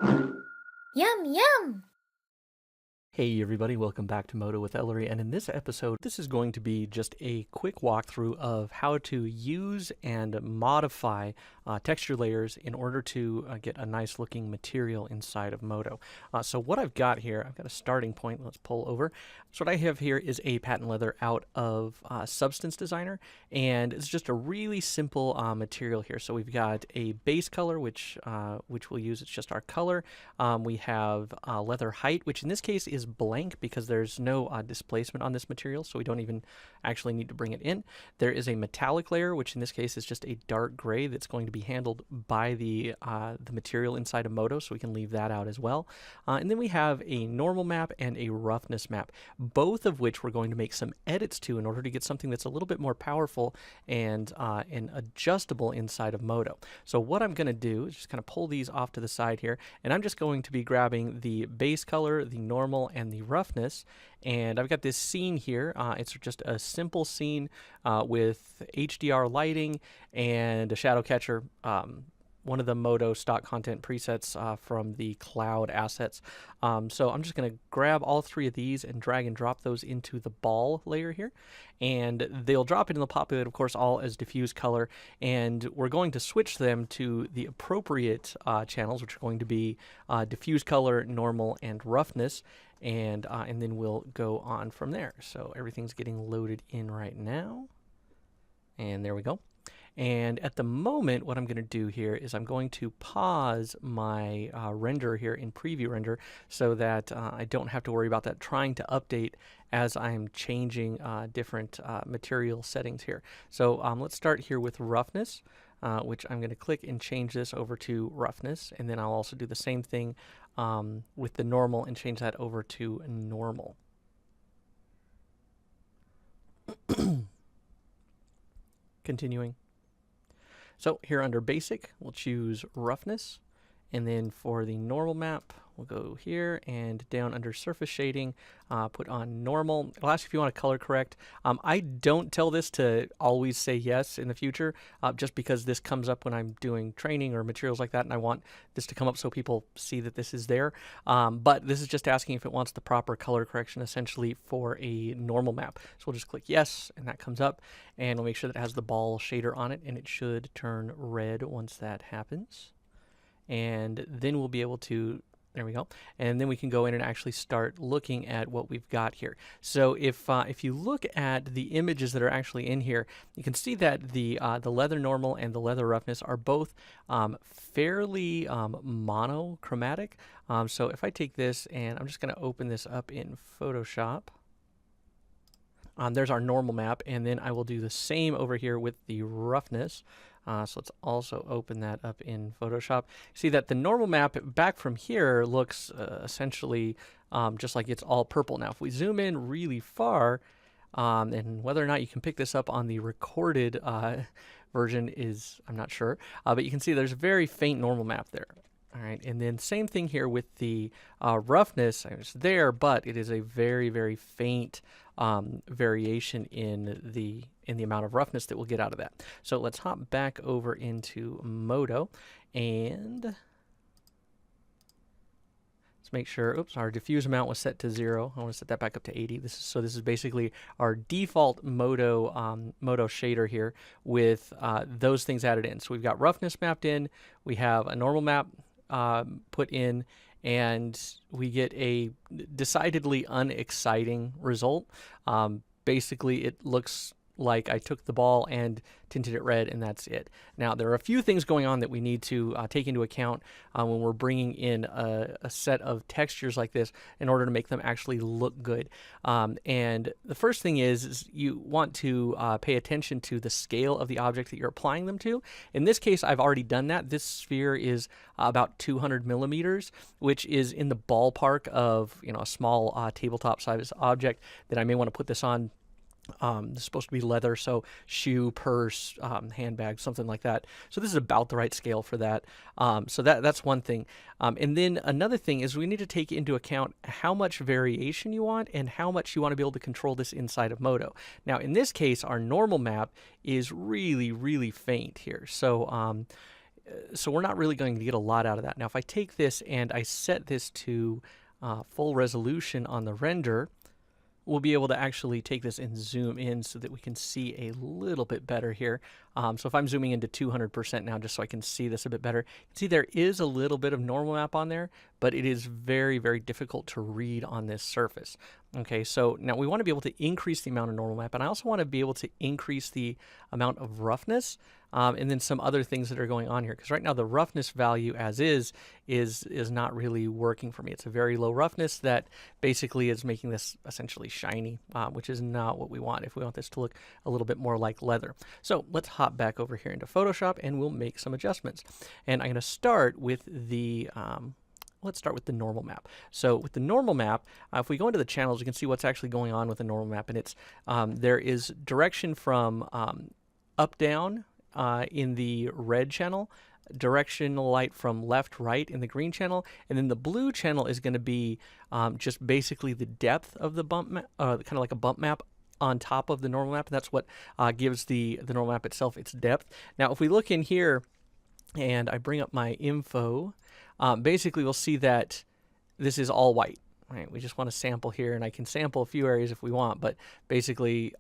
Yum, yum! Hey everybody, welcome back to Modo with Ellery, and in this episode, this is going to be just a quick walkthrough of how to use and modify texture layers in order to get a nice looking material inside of Modo. So what I've got here, I've got a starting point. Let's pull over. So what I have here is a patent leather out of Substance Designer, and it's just a really simple material here. So we've got a base color, which we'll use. It's just our color. We have leather height, which in this case is blank because there's no displacement on this material, so we don't even actually need to bring it in. There is a metallic layer, which in this case is just a dark gray that's going to be handled by the material inside of Modo, so we can leave that out as well. And then we have a normal map and a roughness map, both of which we're going to make some edits to in order to get something that's a little bit more powerful and adjustable inside of Modo. So what I'm going to do is just kind of pull these off to the side here, and I'm just going to be grabbing the base color, the normal, and the roughness. And I've got this scene here. It's just a simple scene with HDR lighting and a shadow catcher. One of the Modo stock content presets from the cloud assets. So I'm just going to grab all three of these and drag and drop those into the ball layer here. And they'll drop it and they'll populate, of course, all as diffuse color. And we're going to switch them to the appropriate channels, which are going to be diffuse color, normal, and roughness. And then we'll go on from there. So everything's getting loaded in right now. And there we go. And at the moment, what I'm going to do here is I'm going to pause my render here in preview render so that I don't have to worry about that trying to update as I'm changing different material settings here. So let's start here with roughness, which I'm going to click and change this over to roughness. And then I'll also do the same thing with the normal and change that over to normal. Continuing. So here under basic, we'll choose roughness. And then for the normal map, we'll go here and down under surface shading, put on normal. It'll ask if you want to color correct. I don't tell this to always say yes in the future, just because this comes up when I'm doing training or materials like that, and I want this to come up so people see that this is there. But this is just asking if it wants the proper color correction essentially for a normal map. So we'll just click yes, and that comes up, and we'll make sure that it has the ball shader on it, and it should turn red once that happens. And then we'll be able to, there we go, and then we can go in and actually start looking at what we've got here. So if you look at the images that are actually in here, you can see that the leather normal and the leather roughness are both fairly monochromatic. So if I take this and I'm just going to open this up in Photoshop. There's our normal map, and then I will do the same over here with the roughness. So let's also open that up in Photoshop. See that the normal map back from here looks essentially just like it's all purple. Now, if we zoom in really far, and whether or not you can pick this up on the recorded version is, I'm not sure, but you can see there's a very faint normal map there. All right, and then same thing here with the roughness. It's there, but it is a very, very faint variation in the amount of roughness that we'll get out of that. So let's hop back over into Modo and let's make sure, oops, our diffuse amount was set to 0. I want to set that back up to 80. This is basically our default Modo shader here with those things added in. So we've got roughness mapped in, we have a normal map put in, and we get a decidedly unexciting result. Basically, it looks like I took the ball and tinted it red, and that's it. Now, there are a few things going on that we need to take into account when we're bringing in a set of textures like this in order to make them actually look good. And the first thing is you want to pay attention to the scale of the object that you're applying them to. In this case, I've already done that. This sphere is about 200 millimeters, which is in the ballpark of a small tabletop size object that I may want to put this on. This is supposed to be leather, so shoe, purse, handbag, something like that. So this is about the right scale for that. So that's one thing. And then another thing is we need to take into account how much variation you want and how much you want to be able to control this inside of Modo. Now, in this case, our normal map is really, really faint here. So So we're not really going to get a lot out of that. Now, if I take this and I set this to full resolution on the render, we'll be able to actually take this and zoom in so that we can see a little bit better here. So if I'm zooming into 200% now, just so I can see this a bit better, you can see there is a little bit of normal map on there, but it is very, very difficult to read on this surface. Okay, so now we want to be able to increase the amount of normal map, and I also want to be able to increase the amount of roughness, and then some other things that are going on here, because right now the roughness value as is not really working for me. It's a very low roughness that basically is making this essentially shiny, which is not what we want if we want this to look a little bit more like leather. So let's hop back over here into Photoshop and we'll make some adjustments. And I'm going to start with the let's start with the normal map. So with the normal map, if we go into the channels, you can see what's actually going on with the normal map, and it's there is direction from up down in the red channel, directional light from left right in the green channel, and then the blue channel is going to be just basically the depth of the bump map, kind of like a bump map on top of the normal map, and that's what gives the normal map itself its depth. Now if we look in here and I bring up my info, basically we'll see that this is all white. Right? We just want to sample here, and I can sample a few areas if we want, but basically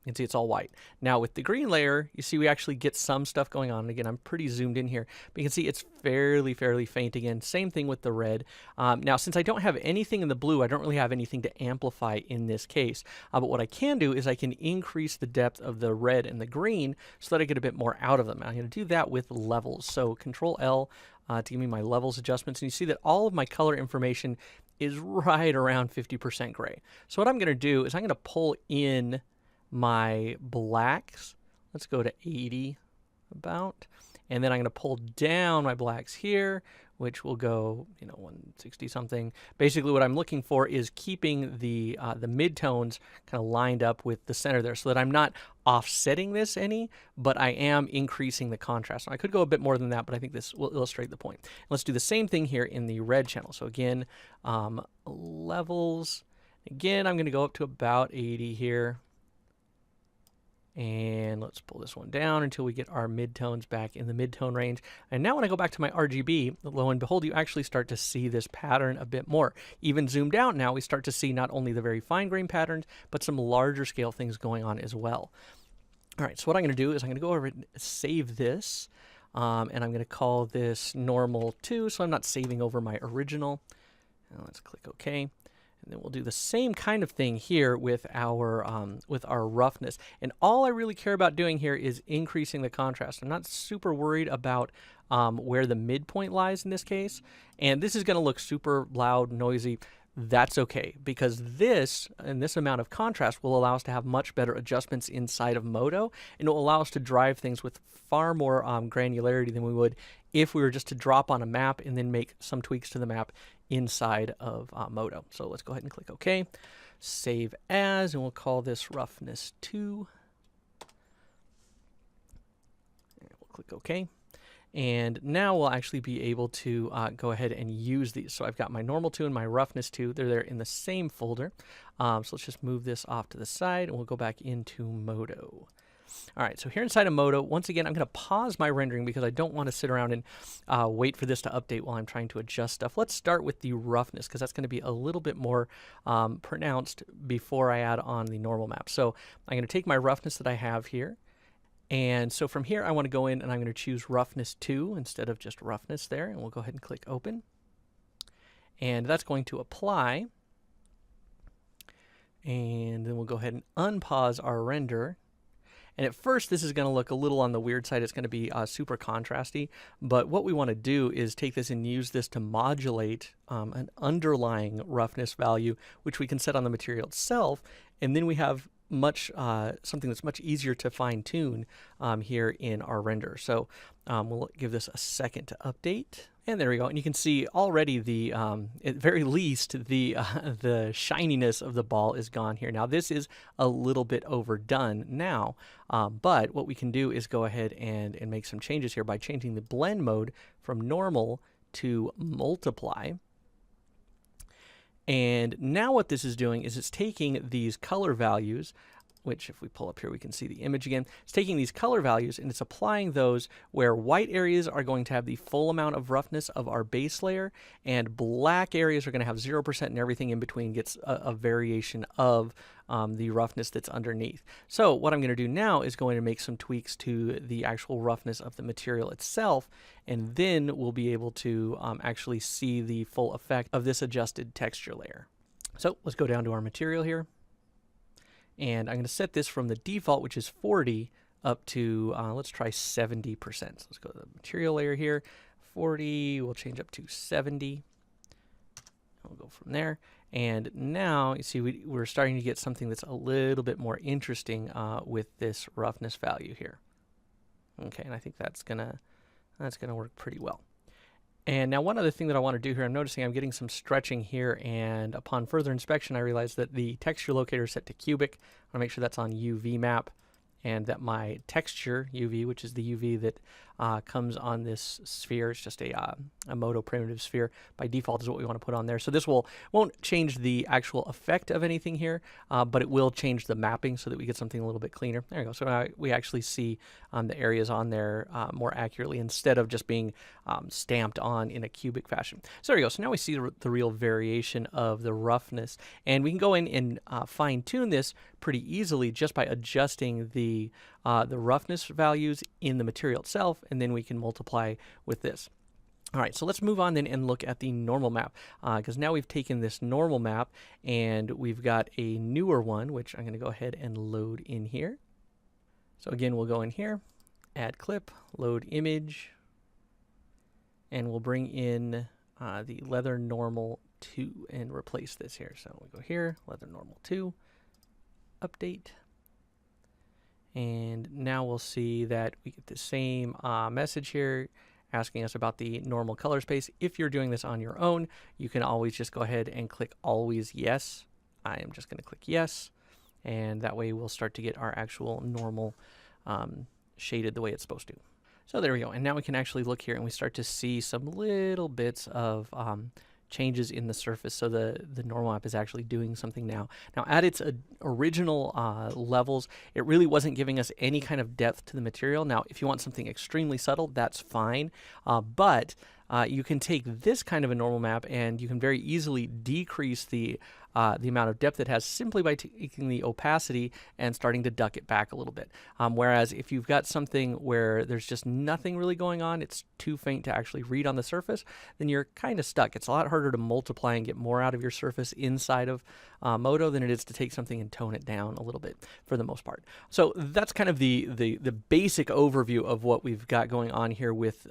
you can see it's all white. Now with the green layer, you see we actually get some stuff going on. And again, I'm pretty zoomed in here, but you can see it's fairly faint again. Same thing with the red. Now since I don't have anything in the blue, I don't really have anything to amplify in this case. But what I can do is I can increase the depth of the red and the green so that I get a bit more out of them. I'm going to do that with levels. So Control L to give me my levels adjustments, and you see that all of my color information is right around 50% gray. So what I'm going to do is I'm going to pull in my blacks. Let's go to 80 about, and then I'm going to pull down my blacks here, which will go, 160 something. Basically what I'm looking for is keeping the midtones kind of lined up with the center there, so that I'm not offsetting this any, but I am increasing the contrast. Now, I could go a bit more than that, but I think this will illustrate the point. Let's do the same thing here in the red channel. So again, levels, again, I'm going to go up to about 80 here. And let's pull this one down until we get our midtones back in the midtone range. And now when I go back to my RGB, lo and behold, you actually start to see this pattern a bit more. Even zoomed out now, we start to see not only the very fine grain patterns, but some larger scale things going on as well. All right, so what I'm going to do is I'm going to go over and save this. And I'm going to call this normal 2, so I'm not saving over my original. And let's click OK. And then we'll do the same kind of thing here with our roughness. And all I really care about doing here is increasing the contrast. I'm not super worried about where the midpoint lies in this case. And this is going to look super loud, noisy. That's okay, because this and this amount of contrast will allow us to have much better adjustments inside of Modo, and it will allow us to drive things with far more granularity than we would if we were just to drop on a map and then make some tweaks to the map inside of Modo. So let's go ahead and click OK. Save as, and we'll call this roughness 2. And we'll click OK. And now we'll actually be able to go ahead and use these. So I've got my normal 2 and my roughness 2. They're there in the same folder. So let's just move this off to the side, and we'll go back into Modo. All right, so here inside of Modo, once again, I'm going to pause my rendering because I don't want to sit around and wait for this to update while I'm trying to adjust stuff. Let's start with the roughness, because that's going to be a little bit more pronounced before I add on the normal map. So I'm going to take my roughness that I have here. And so from here, I want to go in and I'm going to choose roughness 2 instead of just roughness there. And we'll go ahead and click open. And that's going to apply. And then we'll go ahead and unpause our render. And at first, this is going to look a little on the weird side. It's going to be super contrasty. But what we want to do is take this and use this to modulate an underlying roughness value, which we can set on the material itself. And then we have something that's much easier to fine-tune here in our render. So we'll give this a second to update. And there we go. And you can see already at very least, the shininess of the ball is gone here. Now, this is a little bit overdone now, but what we can do is go ahead and make some changes here by changing the blend mode from normal to multiply. And now what this is doing is it's taking these color values which if we pull up here, we can see the image again. It's taking these color values and it's applying those where white areas are going to have the full amount of roughness of our base layer, and black areas are going to have 0%, and everything in between gets a variation of the roughness that's underneath. So what I'm going to do now is going to make some tweaks to the actual roughness of the material itself, and then we'll be able to actually see the full effect of this adjusted texture layer. So let's go down to our material here. And I'm going to set this from the default, which is 40, up to, let's try 70%. So let's go to the material layer here. 40, we'll change up to 70. We'll go from there. And now, you see, we're starting to get something that's a little bit more interesting with this roughness value here. Okay, and I think that's gonna work pretty well. And now one other thing that I want to do here, I'm noticing I'm getting some stretching here, and upon further inspection I realized that the texture locator is set to cubic. I want to make sure that's on UV map, and that my texture UV, which is the UV that comes on this sphere, it's just a Modo primitive sphere, by default is what we want to put on there. So this won't change the actual effect of anything here, but it will change the mapping so that we get something a little bit cleaner. There we go. So now we actually see the areas on there more accurately instead of just being stamped on in a cubic fashion. So there we go. So now we see the real variation of the roughness, and we can go in and fine tune this pretty easily just by adjusting the roughness values in the material itself, and then we can multiply with this. All right, so let's move on then and look at the normal map, because now we've taken this normal map and we've got a newer one, which I'm going to go ahead and load in here. So again, we'll go in here, add clip, load image, and we'll bring in the leather normal 2 and replace this here. So we go here, leather normal 2, update. And now we'll see that we get the same message here asking us about the normal color space. If you're doing this on your own, you can always just go ahead and click always yes. I am just going to click yes, and that way we'll start to get our actual normal shaded the way it's supposed to. So there we go, and now we can actually look here and we start to see some little bits of changes in the surface. So the normal map is actually doing something now. Now at its original levels, it really wasn't giving us any kind of depth to the material. Now if you want something extremely subtle, that's fine, but you can take this kind of a normal map and you can very easily decrease the amount of depth it has simply by taking the opacity and starting to duck it back a little bit. Whereas if you've got something where there's just nothing really going on, it's too faint to actually read on the surface, then you're kind of stuck. It's a lot harder to multiply and get more out of your surface inside of Modo than it is to take something and tone it down a little bit for the most part. So that's kind of the basic overview of what we've got going on here with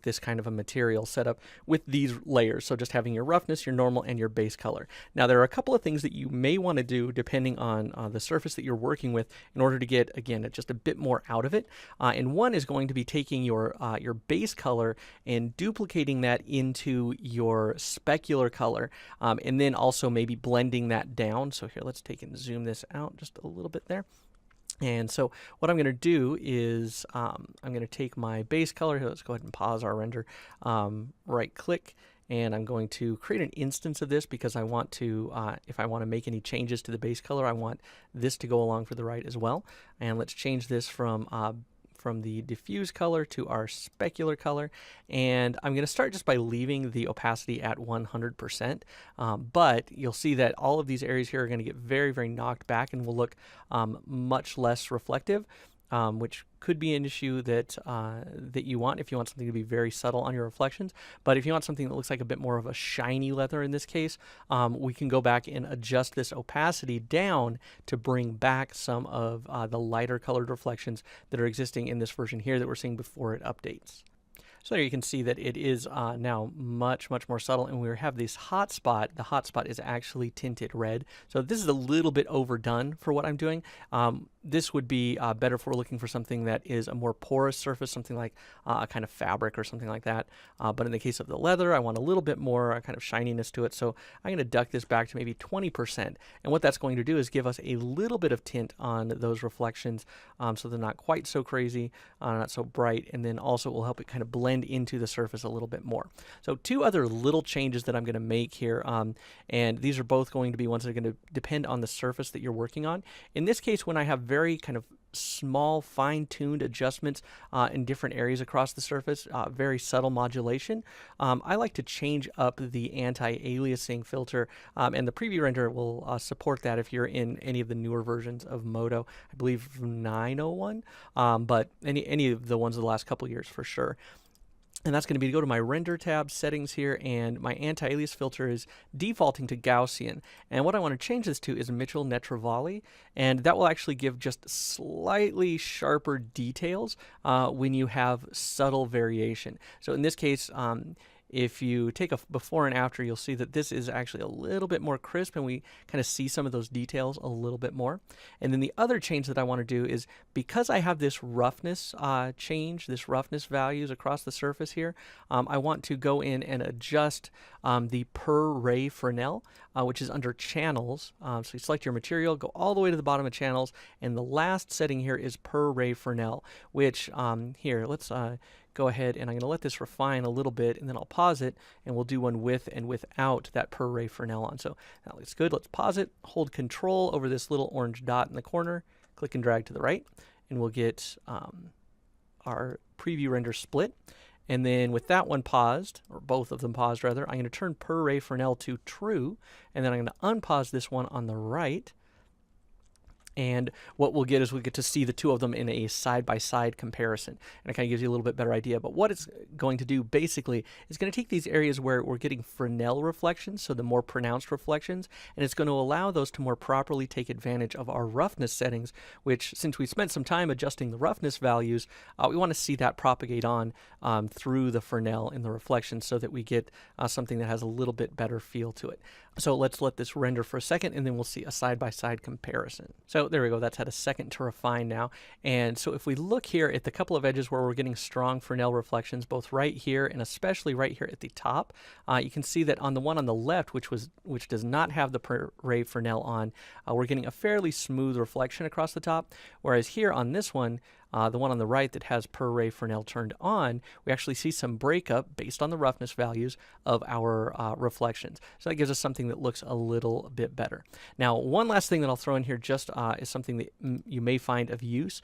this kind of a material setup with these layers. So just having your roughness, your normal, and your base color. Now there are a couple of things that you may want to do depending on the surface that you're working with in order to get, again, just a bit more out of it. And one is going to be taking your base color and duplicating that into your specular color, and then also maybe blending that down. So here, let's take and zoom this out just a little bit there. And so what I'm going to do is I'm going to take my base color here. Let's go ahead and pause our render. Right click, and I'm going to create an instance of this because I want to, if I want to make any changes to the base color, I want this to go along for the right as well. And let's change this from the diffuse color to our specular color, and I'm going to start just by leaving the opacity at 100%, but you'll see that all of these areas here are going to get very, very knocked back and will look much less reflective, which could be an issue that you want if you want something to be very subtle on your reflections. But if you want something that looks like a bit more of a shiny leather in this case, we can go back and adjust this opacity down to bring back some of the lighter colored reflections that are existing in this version here that we're seeing before it updates. So there you can see that it is now much, much more subtle, and we have this hot spot. The hot spot is actually tinted red. So this is a little bit overdone for what I'm doing. this would be better if we're looking for something that is a more porous surface, something like a kind of fabric or something like that. But in the case of the leather, I want a little bit more kind of shininess to it. So I'm going to duck this back to maybe 20%. And what that's going to do is give us a little bit of tint on those reflections, so they're not quite so crazy, not so bright. And then also it will help it kind of blend into the surface a little bit more. So two other little changes that I'm going to make here. And these are both going to be ones that are going to depend on the surface that you're working on. In this case, when I have very kind of small fine-tuned adjustments in different areas across the surface, very subtle modulation, I like to change up the anti-aliasing filter, and the preview render will support that if you're in any of the newer versions of Modo. I believe 901, but any of the ones of the last couple years for sure. And that's going to be to go to my render tab settings here, and my anti-alias filter is defaulting to Gaussian. And what I want to change this to is Mitchell-Netravalli, and that will actually give just slightly sharper details when you have subtle variation. So in this case, if you take a before and after, you'll see that this is actually a little bit more crisp, and we kind of see some of those details a little bit more. And then the other change that I want to do is, because I have this roughness change, this roughness values across the surface here, I want to go in and adjust the per ray Fresnel, which is under channels. So you select your material, go all the way to the bottom of channels, and the last setting here is per ray Fresnel, which here, let's go ahead and I'm going to let this refine a little bit, and then I'll pause it, and we'll do one with and without that per ray Fresnel on. So that looks good. Let's pause it, hold Control over this little orange dot in the corner, click and drag to the right, and we'll get our preview render split. And then with that one paused, or both of them paused rather, I'm going to turn per ray Fresnel to true, and then I'm going to unpause this one on the right. And what we'll get is we get to see the two of them in a side-by-side comparison. And it kind of gives you a little bit better idea. But what it's going to do basically is going to take these areas where we're getting Fresnel reflections, so the more pronounced reflections, and it's going to allow those to more properly take advantage of our roughness settings, which, since we spent some time adjusting the roughness values, we want to see that propagate on through the Fresnel in the reflections, so that we get something that has a little bit better feel to it. So let's let this render for a second, and then we'll see a side-by-side comparison. So there we go. That's had a second to refine now. And so if we look here at the couple of edges where we're getting strong Fresnel reflections, both right here and especially right here at the top, you can see that on the one on the left, which does not have the per ray Fresnel on, we're getting a fairly smooth reflection across the top. Whereas here on this one, the one on the right that has per ray Fresnel turned on, we actually see some breakup based on the roughness values of our reflections. So that gives us something that looks a little bit better. Now, one last thing that I'll throw in here just is something that you may find of use,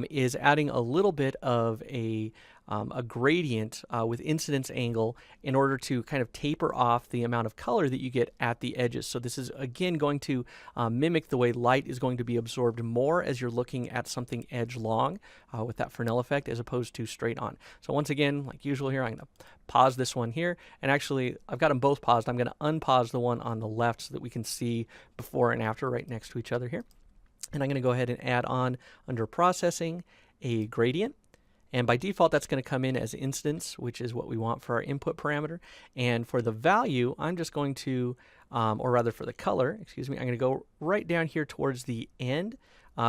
is adding a little bit of a gradient with incidence angle in order to kind of taper off the amount of color that you get at the edges. So this is again going to mimic the way light is going to be absorbed more as you're looking at something edge long with that Fresnel effect, as opposed to straight on. So once again, like usual here, I'm going to pause this one here, and actually I've got them both paused. I'm going to unpause the one on the left so that we can see before and after right next to each other here. And I'm going to go ahead and add on, under processing, a gradient. And by default, that's going to come in as instance, which is what we want for our input parameter. And for the value, I'm just going to, or rather for the color, excuse me, I'm going to go right down here towards the end.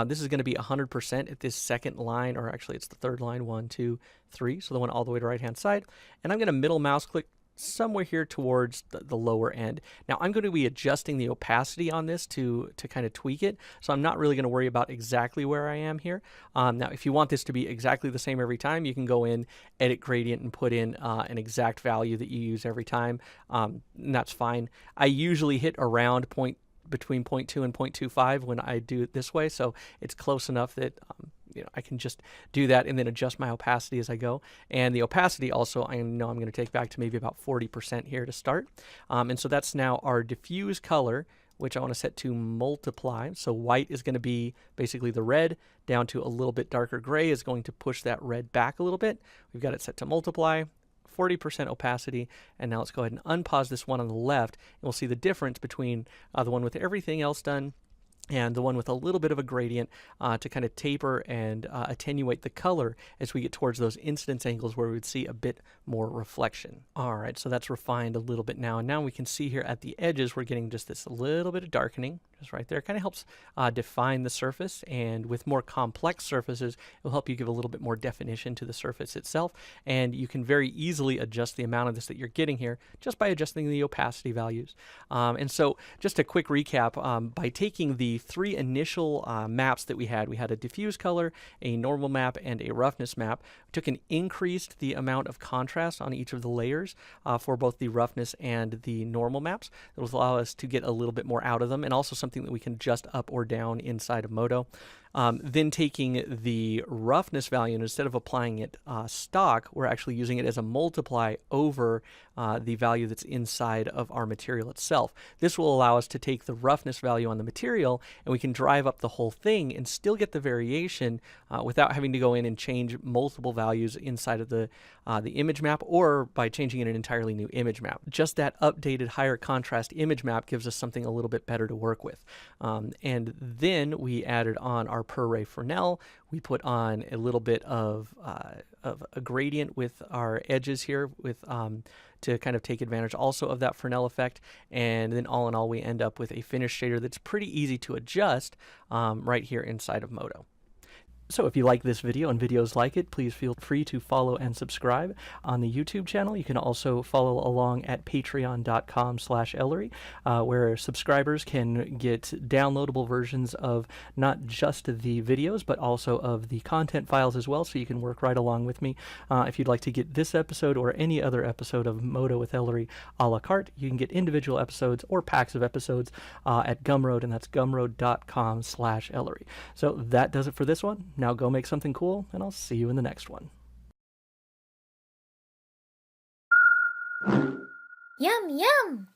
This is going to be 100% at this second line, or actually it's the third line, 1, 2, 3, so the one all the way to right-hand side. And I'm going to middle mouse click somewhere here towards the lower end. Now I'm going to be adjusting the opacity on this to kind of tweak it, so I'm not really going to worry about exactly where I am here. Now if you want this to be exactly the same every time, you can go in, edit gradient, and put in an exact value that you use every time, and that's fine. I usually hit around between 0.2 and 0.25 when I do it this way, so it's close enough that I can just do that and then adjust my opacity as I go. And the opacity also, I know I'm going to take back to maybe about 40% here to start. And so that's now our diffuse color, which I want to set to multiply. So white is going to be basically the red, down to a little bit darker gray is going to push that red back a little bit. We've got it set to multiply, 40% opacity, and now let's go ahead and unpause this one on the left, and we'll see the difference between the one with everything else done and the one with a little bit of a gradient to kind of taper and attenuate the color as we get towards those incidence angles where we would see a bit more reflection. All right, so that's refined a little bit now, and now we can see here at the edges we're getting just this little bit of darkening just right there. It kind of helps define the surface, and with more complex surfaces it will help you give a little bit more definition to the surface itself, and you can very easily adjust the amount of this that you're getting here just by adjusting the opacity values. And so just a quick recap, by taking the three initial maps that we had a diffuse color, a normal map, and a roughness map. We took and increased the amount of contrast on each of the layers for both the roughness and the normal maps. That will allow us to get a little bit more out of them, and also something that we can adjust up or down inside of Modo. Then taking the roughness value, and instead of applying it stock, we're actually using it as a multiply over the value that's inside of our material itself. This will allow us to take the roughness value on the material, and we can drive up the whole thing and still get the variation without having to go in and change multiple values inside of the image map, or by changing in an entirely new image map. Just that updated higher contrast image map gives us something a little bit better to work with. And then we added on our per ray Fresnel. We put on a little bit of a gradient with our edges here with to kind of take advantage also of that Fresnel effect, and then all in all we end up with a finished shader that's pretty easy to adjust right here inside of Modo. So if you like this video and videos like it, please feel free to follow and subscribe on the YouTube channel. You can also follow along at patreon.com/Ellery, where subscribers can get downloadable versions of not just the videos, but also of the content files as well, so you can work right along with me. If you'd like to get this episode or any other episode of Modo with Ellery a la carte, you can get individual episodes or packs of episodes at Gumroad, and that's gumroad.com/Ellery. So that does it for this one. Now go make something cool, and I'll see you in the next one. Yum, yum!